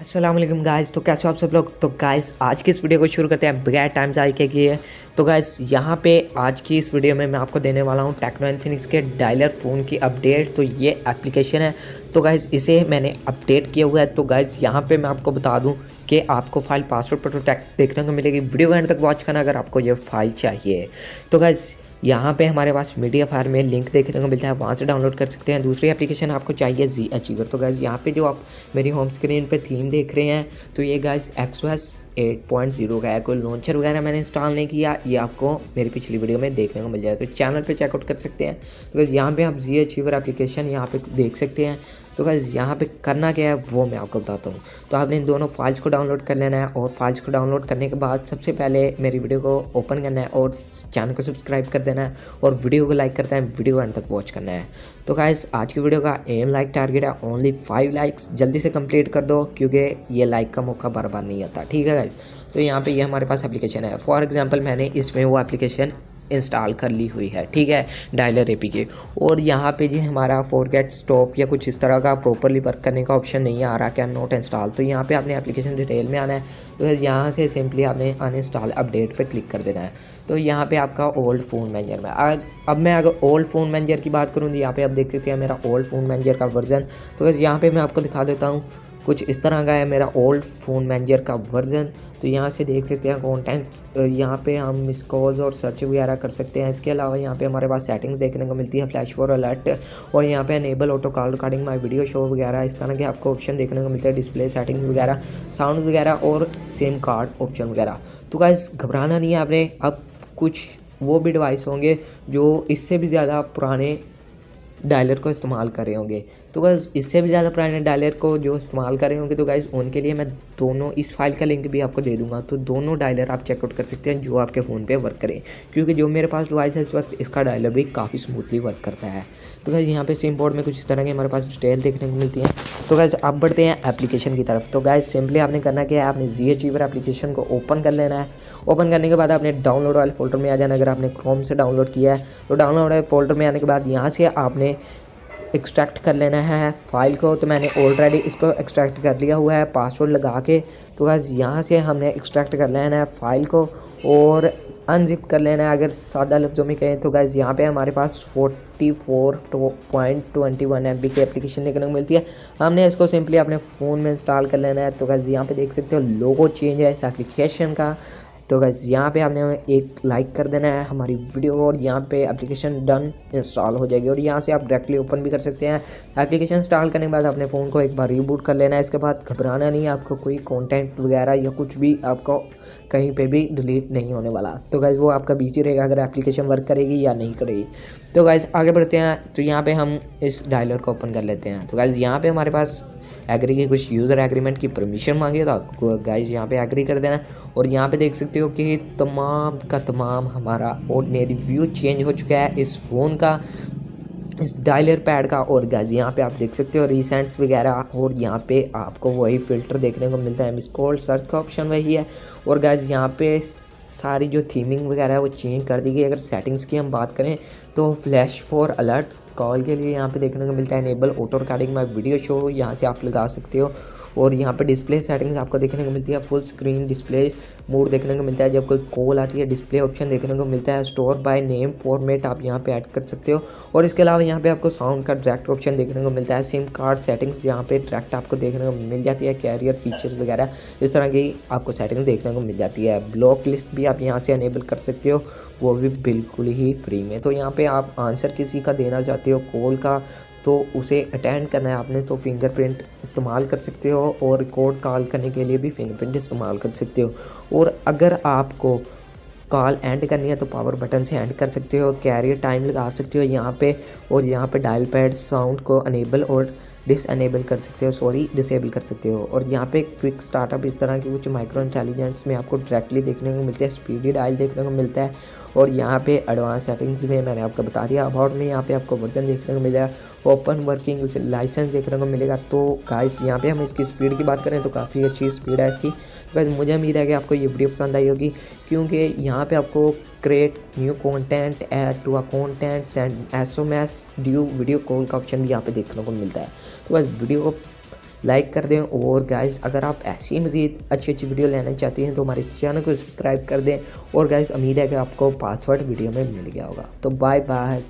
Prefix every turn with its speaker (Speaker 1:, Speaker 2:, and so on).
Speaker 1: अस्सलाम वालेकुम गाइस। तो कैसे हो आप सब लोग। तो गाइस आज की इस वीडियो को शुरू करते हैं बगैर टाइम ज़ाया किए किए। तो गाइस यहाँ पे आज की इस वीडियो में मैं आपको देने वाला हूँ टेक्नो इन्फिनिक्स के डायलर फ़ोन की अपडेट। तो ये एप्लीकेशन है, तो गाइस इसे मैंने अपडेट किया हुआ है। तो गाइस यहाँ पे मैं आपको बता दूँ कि आपको फाइल पासवर्ड प्रोटेक्ट देखने को मिलेगी। वीडियो एंड तक वॉच करना अगर आपको ये फाइल चाहिए। तो गाइस यहाँ पे हमारे पास मीडिया फायर में लिंक देखने को मिलता है, वहाँ से डाउनलोड कर सकते हैं। दूसरी एप्लीकेशन आपको चाहिए जी अचीवर। तो गाइस यहाँ पे जो आप मेरी होम स्क्रीन पे थीम देख रहे हैं, तो ये गाइस XOS 8.0 का है। कोई लॉन्चर वगैरह मैंने इंस्टॉल नहीं किया, ये आपको मेरी पिछली वीडियो में देखने को मिल जाए, तो चैनल पे चेकआउट कर सकते हैं। तो गाइस यहाँ पे आप जी अचीवर एप्लीकेशन यहाँ पे देख सकते हैं। तो गाइस यहाँ पे करना क्या है वो मैं आपको बताता हूँ। तो आपने इन दोनों फाइल्स को डाउनलोड कर लेना है, और फाइल्स को डाउनलोड करने के बाद सबसे पहले मेरी वीडियो को ओपन करना है और चैनल को सब्सक्राइब कर देना है, और वीडियो को लाइक करना है, वीडियो एंड तक वॉच करना है। तो गाइस आज की वीडियो का एम लाइक टारगेट है ओनली 5 लाइक्स, जल्दी से कंप्लीट कर दो क्योंकि ये लाइक का मौका बार बार नहीं आता, ठीक है गाइस। तो यहाँ पे ये हमारे पास एप्लीकेशन है। फॉर एग्जांपल मैंने इसमें वो एप्लीकेशन इंस्टॉल कर ली हुई है, ठीक है, डायलर एपीके। और यहाँ पे जी हमारा फॉरगेट स्टॉप या कुछ इस तरह का प्रॉपरली वर्क करने का ऑप्शन नहीं आ रहा, कैन नॉट इंस्टॉल। तो यहाँ पे आपने एप्लीकेशन डिटेल में आना है, तो यहाँ से सिंपली आपने अनइंस्टॉल अपडेट पे क्लिक कर देना है। तो यहाँ पे आपका ओल्ड फ़ोन मैनेजर में अब मैं अगर ओल्ड फ़ोन मैनेजर की बात करूँ तो यहाँ पे आप देख सकते हैं मेरा ओल्ड फ़ोन मैनेजर का वर्जन। तो बस यहाँ पे मैं आपको दिखा देता हूँ, कुछ इस तरह का है मेरा ओल्ड फ़ोन मैनेजर का वर्जन। तो यहाँ से देख सकते हैं कंटेंट, यहाँ पे हम मिस कॉल्स और सर्च वगैरह कर सकते हैं। इसके अलावा यहाँ पे हमारे पास सेटिंग्स देखने को मिलती है, फ्लैश फॉर अलर्ट, और यहाँ पे enable auto call recording my video show वगैरह इस तरह के आपको ऑप्शन देखने को मिलते हैं, डिस्प्ले सेटिंग्स वगैरह, साउंड वगैरह और सिम कार्ड ऑप्शन वगैरह। तो गाइस घबराना नहीं है आपने। अब कुछ वो भी डिवाइस होंगे जो इससे भी ज़्यादा पुराने डायलर को इस्तेमाल कर रहे होंगे, तो गाइस इससे भी ज़्यादा पुराने डायलर को जो इस्तेमाल कर रहे होंगे, तो गाइस उनके लिए मैं दोनों इस फाइल का लिंक भी आपको दे दूंगा। तो दोनों डायलर आप चेकआउट कर सकते हैं जो आपके फ़ोन पे वर्क करें, क्योंकि जो मेरे पास डिवाइस है इस वक्त इसका डायलर भी काफ़ी स्मूथली वर्क करता है। तो गाइस यहाँ पे सिम पोर्ट में कुछ इस तरह की हमारे पास डिटेल देखने को मिलती है। तो गाइस अब बढ़ते हैं एप्लीकेशन की तरफ। तो गाइस सिंपली आपने करना क्या है, आपने जी अचीवर एप्लीकेशन को ओपन कर लेना है। ओपन करने के बाद आपने डाउनलोड वाले फोल्डर में आ जाना। अगर आपने क्रोम से डाउनलोड किया है तो डाउनलोड वाले फोल्डर में आने के बाद यहाँ से आपने एक्सट्रैक्ट कर लेना है फाइल को। तो मैंने ऑलरेडी इसको एक्सट्रैक्ट कर लिया हुआ है पासवर्ड लगा के। तो बस यहाँ से हमने एक्सट्रैक्ट कर लेना है फाइल को और अनजिप कर लेना है। अगर सादा लफ्ज़ों में कहें तो गाइस यहाँ पे हमारे पास 44.21 MB की एप्लीकेशन देखने को मिलती है। हमने इसको सिंपली अपने फ़ोन में इंस्टॉल कर लेना है। तो गाइस यहाँ पे देख सकते हो लोगो चेंज है इस एप्लीकेशन का। तो गाइस यहाँ पे आपने एक लाइक कर देना है हमारी वीडियो, और यहाँ पे एप्लीकेशन डन इंस्टॉल हो जाएगी, और यहाँ से आप डायरेक्टली ओपन भी कर सकते हैं। एप्लीकेशन इंस्टॉल करने के बाद अपने फ़ोन को एक बार रीबूट कर लेना है। इसके बाद घबराना नहीं है, आपको कोई कंटेंट वगैरह या कुछ भी आपको कहीं पे भी डिलीट नहीं होने वाला। तो गाइस वो आपका बीजी रहेगा अगर एप्लीकेशन वर्क करेगी या नहीं करेगी। तो गाइस आगे बढ़ते हैं। तो यहाँ पर हम इस डायलर को ओपन कर लेते हैं। तो गाइस यहाँ पर हमारे पास एग्री की कुछ यूज़र एग्रीमेंट की परमिशन मांगी था, गाइस यहाँ पे एग्री कर देना। और यहाँ पे देख सकते हो कि तमाम का तमाम हमारा ऑर्डिनरी व्यू चेंज हो चुका है इस फ़ोन का, इस डायलर पैड का। और गाइस यहाँ पे आप देख सकते हो रिसेंट्स वगैरह, और यहाँ पे आपको वही फ़िल्टर देखने को मिलता है, मिस कॉल सर्च का ऑप्शन वही है। और गाइस यहाँ पे सारी जो थीमिंग वगैरह है वो चेंज कर दी गई। अगर सेटिंग्स की हम बात करें तो फ्लैश फॉर अलर्ट्स कॉल के लिए यहाँ पे देखने को मिलता है enable auto recording my video show, यहाँ से आप लगा सकते हो। और यहाँ पे डिस्प्ले सेटिंग्स आपको देखने को मिलती है, फुल स्क्रीन डिस्प्ले मोड देखने को मिलता है। जब कोई कॉल आती है डिस्प्ले ऑप्शन देखने को मिलता है, स्टोर बाय नेम फॉर्मेट आप यहाँ पे ऐड कर सकते हो। और इसके अलावा यहाँ पे आपको साउंड का डायरेक्ट ऑप्शन देखने को मिलता है, सिम कार्ड सेटिंग्स यहाँ पे डायरेक्ट आपको देखने को मिल जाती है, कैरियर फीचर्स वगैरह इस तरह की आपको सेटिंग देखने को मिल जाती है। ब्लॉक लिस्ट भी आप यहाँ से अनेबल कर सकते हो, वो भी बिल्कुल ही फ्री में। तो यहाँ पे आप आंसर किसी का देना चाहते हो कॉल का, तो उसे अटेंड करना है आपने, तो फिंगरप्रिंट इस्तेमाल कर सकते हो, और रिकॉर्ड कॉल करने के लिए भी फिंगरप्रिंट इस्तेमाल कर सकते हो। और अगर आपको कॉल एंड करनी है तो पावर बटन से एंड कर सकते हो, कैरियर टाइम लगा सकते हो यहाँ पे। और यहाँ पे डायल पैड साउंड को अनेबल और डिसअनेबल कर सकते हो, डिसेबल कर सकते हो। और यहाँ पे क्विक स्टार्टअप इस तरह की कुछ माइक्रो इंटेलिजेंस में आपको डायरेक्टली देखने को मिलते हैं, स्पीडी डायल देखने को मिलता है। और यहाँ पे एडवांस सेटिंग्स में मैंने आपको बता दिया। अबाउट में यहाँ पे आपको वर्जन देखने को मिलेगा, ओपन वर्किंग लाइसेंस देखने को मिलेगा। तो गाइस यहाँ पे हम इसकी स्पीड की बात करें तो काफ़ी अच्छी स्पीड है इसकी। तो गाइस मुझे उम्मीद है कि आपको ये वीडियो पसंद आई होगी, क्योंकि यहाँ पे आपको create new content, add to a content, send SMS Duo video call का ऑप्शन भी यहाँ पे देखने को मिलता है। तो बस वीडियो को लाइक कर दें। और गाइस अगर आप ऐसी मज़ीद अच्छी अच्छी वीडियो लेना चाहती हैं तो हमारे चैनल को सब्सक्राइब कर दें। और गाइस उम्मीद है कि आपको पासवर्ड वीडियो में मिल गया होगा। तो बाय बाय।